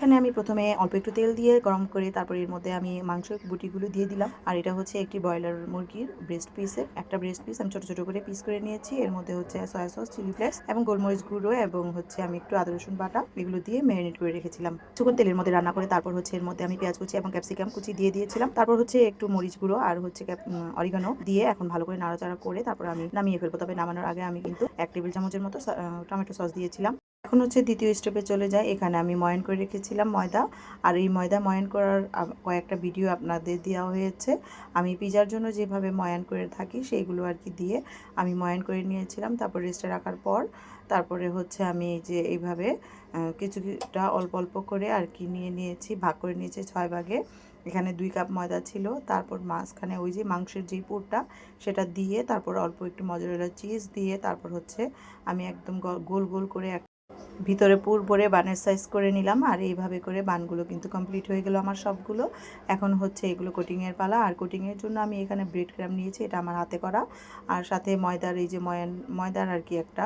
এখানে আমি প্রথমে অল্প একটু তেল দিয়ে গরম করে তারপর এর মধ্যে আমি মাংসের বুটিগুলো দিয়ে দিলাম। আর এটা হচ্ছে একটি ব্রয়লার মুরগির ব্রেস্ট পিসের একটা ব্রেস্ট পিস আমি ছোট ছোট করে পিস করে নিয়েছি। এর মধ্যে হচ্ছে সয়া সস, চিলি ফ্লেক্স এবং গোলমরিচ গুঁড়ো এবং হচ্ছে আমি একটু আদা রসুন বাটা এগুলো দিয়ে ম্যারিনেট করে রেখেছিলাম। কিছুক্ষণ তেলের মধ্যে রান্না করে তারপর হচ্ছে এর মধ্যে আমি পেঁয়াজ কুচি এবং ক্যাপসিকাম কুচি দিয়ে দিয়েছিলাম। তারপর হচ্ছে একটু মরিচ গুঁড়ো আর হচ্ছে অরিগানো দিয়ে এখন ভালো করে নাড়াচাড়া করে তারপর আমি নামিয়ে ফেলবো। তবে নামানোর আগে আমি কিন্তু 1 টেবিল চামচের মতো টমেটো সস দিয়েছিলাম। এখন হচ্ছে দ্বিতীয় স্টেপে চলে যাই। এখানে আমি ময়ান করে রেখেছিলাম ময়দা। আর এই ময়দা ময়ান করার কয়েকটা ভিডিও আপনাদের দেওয়া হয়েছে। আমি পিজার জন্য যেভাবে ময়ান করে থাকি সেইগুলো আর কি দিয়ে আমি ময়ান করে নিয়েছিলাম। তারপর রেস্টে রাখার পর তারপরে হচ্ছে আমি এই যে এইভাবে কিছুটা অল্প অল্প করে আর কি নিয়ে নিয়েছি, ভাগ করে নিয়েছি 6 ভাগে। এখানে 2 কাপ ময়দা ছিল। তারপর মাঝখানে ওই যে মাংসের যেই পুরটা সেটা দিয়ে তারপর অল্প একটু মজরেলা চিজ দিয়ে তারপর হচ্ছে আমি একদম গোল গোল করে ভিতরে পুর ভরে বানের সাইজ করে নিলাম। আর এইভাবে করে বানগুলো কিন্তু কমপ্লিট হয়ে গেল আমার সবগুলো। এখন হচ্ছে এগুলো কোটিংয়ের পালা। আর কোটিংয়ের জন্য আমি এখানে ব্রেড ক্রাম্ব নিয়েছি, এটা আমার হাতে করা। আর সাথে ময়দার এই যে ময়দার আর কি একটা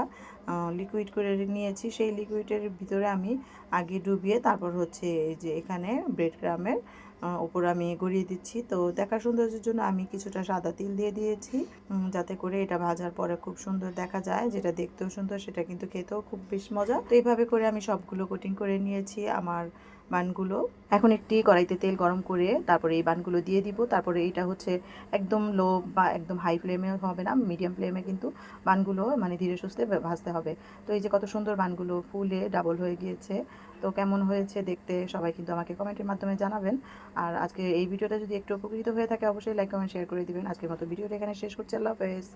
লিকুইড করে নিয়েছি। সেই লিকুইডের ভিতরে আমি আগে ডুবিয়ে তারপর হচ্ছে এই যে এখানে ব্রেড ক্রাম্বের উপর আমি গড়িয়ে দিচ্ছি। তো দেখার সৌন্দর্যের জন্য আমি কিছুটা সাদা তিল দিয়ে দিয়েছি, যাতে করে এটা ভাজার পরে খুব সুন্দর দেখা যায়। যেটা দেখতেও সুন্দর সেটা কিন্তু খেতেও খুব বেশ মজা। তো এইভাবে করে আমি সবগুলো কোটিং করে নিয়েছি আমার বানগুলো। এখন একটি কড়াইতে তেল গরম করে তারপরে এই বানগুলো দিয়ে দিব। তারপরে এটা হচ্ছে একদম লো বা একদম হাই ফ্লেমে হবে না, মিডিয়াম ফ্লেমে কিন্তু বানগুলো মানে ধীরে সুস্থে ভাজতে হবে। তো এই যে কত সুন্দর বানগুলো ফুলে ডাবল হয়ে গিয়েছে। তো কেমন হয়েছে দেখতে সবাই কিন্তু আমাকে কমেন্টের মাধ্যমে জানাবেন। আর আজকে এই ভিডিওটা যদি একটু উপকৃত হয়ে থাকে অবশ্যই লাইক কমেন্ট শেয়ার করে দিবেন। আজকের মতো ভিডিওটা এখানে শেষ করছি। আল্লাহ হাফেজ।